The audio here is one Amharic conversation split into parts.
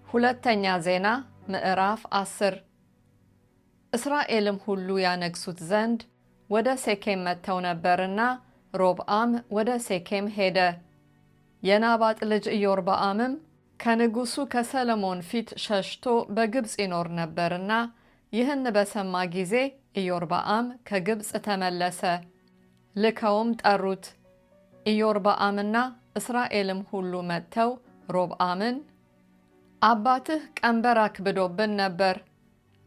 ሁለተኛ ዜና ምዕራፍ 10 እስራኤልም ሁሉ ያነግሱት ዘንድ ወደ ሴኬም መጥተው ነበርና ሮብዓም ወደ ሴኬም ሄደ። የናባጥ ልጅ ኢዮርብዓምም ከንጉሱ ከሰሎሞን ፊት ሸሽቶ በግብፅ ይኖር ነበርና ይህን በሰማ ጊዜ ኢዮርብዓም ከግብፅ ተመለሰ። ልከውም ጠሩት። ኢዮርብዓምና እስራኤልም ሁሉ መጥተው ሮብዓምን አባትህ ቀንበር አክብዶብን ነበር።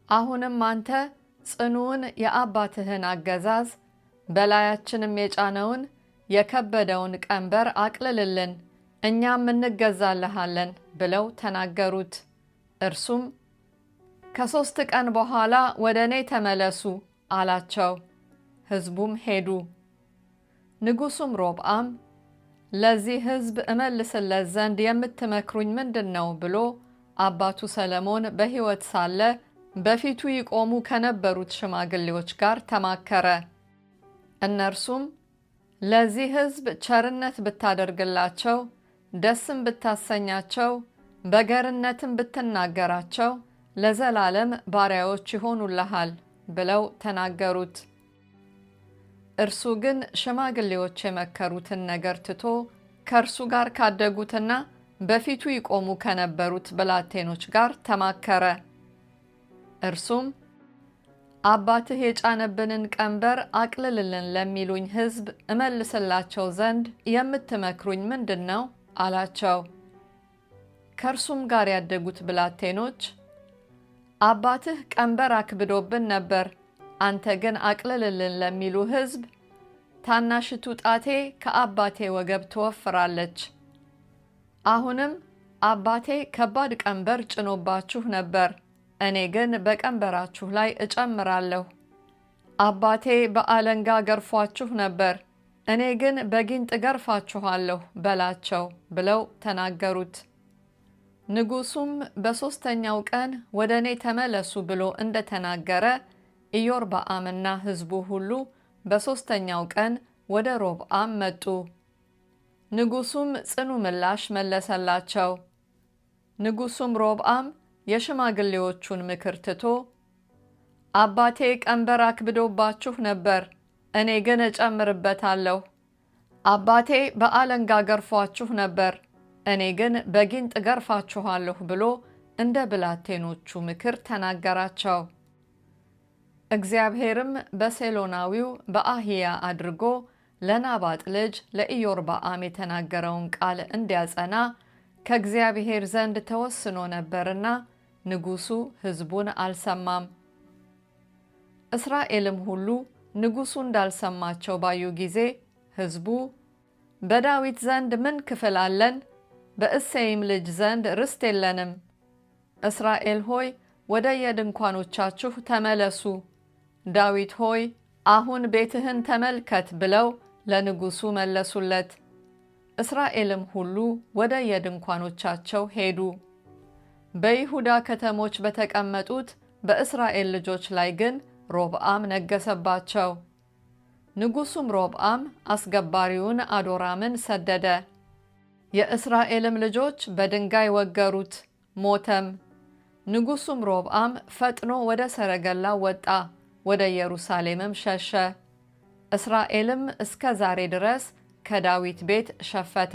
አሁንም አንተ ጽኑውን የአባትህን አገዛዝ በላያችንም የጫነውን የከበደውን ቀንበር አቅልልልን፣ እኛም እንገዛልሃለን ብለው ተናገሩት። እርሱም ከ3 ቀን በኋላ ወደ እኔ ተመለሱ አላቸው። ሕዝቡም ሄዱ። ንጉሡም ሮብዓም ለዚህ ሕዝብ እመልስለት ዘንድ የምትመክሩኝ ምንድን ነው ብሎ አባቱ ሰሎሞን በሕይወት ሳለ በፊቱ ይቆሙ ከነበሩት ሽማግሌዎች ጋር ተማከረ። እነርሱም ለዚህ ሕዝብ ቸርነት ብታደርግላቸው፣ ደስም ብታሰኛቸው፣ በገርነትም ብትናገራቸው ለዘላለም ባሪያዎች ይሆኑልሃል ብለው ተናገሩት። እርሱ ግን ሽማግሌዎች የመከሩትን ነገር ትቶ ከእርሱ ጋር ካደጉትና በፊቱ ይቆሙ ከነበሩት ብላቴኖች ጋር ተማከረ። እርሱም አባትህ የጫነብንን ቀንበር አቅልልልን ለሚሉኝ ሕዝብ እመልስላቸው ዘንድ የምትመክሩኝ ምንድን ነው አላቸው። ከእርሱም ጋር ያደጉት ብላቴኖች አባትህ ቀንበር አክብዶብን ነበር፣ አንተ ግን አቅልልልን ለሚሉ ሕዝብ ታናሽቱ ጣቴ ከአባቴ ወገብ ትወፍራለች። አሁንም አባቴ ከባድ ቀንበር ጭኖባችሁ ነበር፣ እኔ ግን በቀንበራችሁ ላይ እጨምራለሁ። አባቴ በአለንጋ ገርፏችሁ ነበር፣ እኔ ግን በጊንጥ ገርፋችኋለሁ በላቸው ብለው ተናገሩት። ንጉሡም በ3ኛው ቀን ወደ እኔ ተመለሱ ብሎ እንደተናገረ ኢዮርብዓምና ሕዝቡ ሁሉ በ3ኛው ቀን ወደ ሮብዓም መጡ። ንጉሡም ጽኑ ምላሽ መለሰላቸው። ንጉሡም ሮብዓም የሽማግሌዎቹን ምክር ትቶ አባቴ ቀንበር አክብዶባችሁ ነበር፣ እኔ ግን እጨምርበታለሁ። አባቴ በአለንጋ ገርፏችሁ ነበር፣ እኔ ግን በጊንጥ ገርፋችኋለሁ ብሎ እንደ ብላቴኖቹ ምክር ተናገራቸው። እግዚአብሔርም በሴሎናዊው በአህያ አድርጎ ለናባጥ ልጅ ለኢዮርብዓም የተናገረውን ቃል እንዲያጸና ከእግዚአብሔር ዘንድ ተወስኖ ነበርና ንጉሡ ሕዝቡን አልሰማም። እስራኤልም ሁሉ ንጉሡ እንዳልሰማቸው ባዩ ጊዜ ሕዝቡ በዳዊት ዘንድ ምን ክፍል አለን? በእሴይም ልጅ ዘንድ ርስት የለንም። እስራኤል ሆይ ወደ የድንኳኖቻችሁ ተመለሱ፣ ዳዊት ሆይ አሁን ቤትህን ተመልከት ብለው ለንጉሡ መለሱለት። እስራኤልም ሁሉ ወደ የድንኳኖቻቸው ሄዱ። በይሁዳ ከተሞች በተቀመጡት በእስራኤል ልጆች ላይ ግን ሮብዓም ነገሰባቸው። ንጉሡም ሮብዓም አስገባሪውን አዶራምን ሰደደ። የእስራኤልም ልጆች በድንጋይ ወገሩት፣ ሞተም። ንጉሡም ሮብዓም ፈጥኖ ወደ ሰረገላው ወጣ፣ ወደ ኢየሩሳሌምም ሸሸ። እስራኤልም እስከ ዛሬ ድረስ ከዳዊት ቤት ሸፈተ።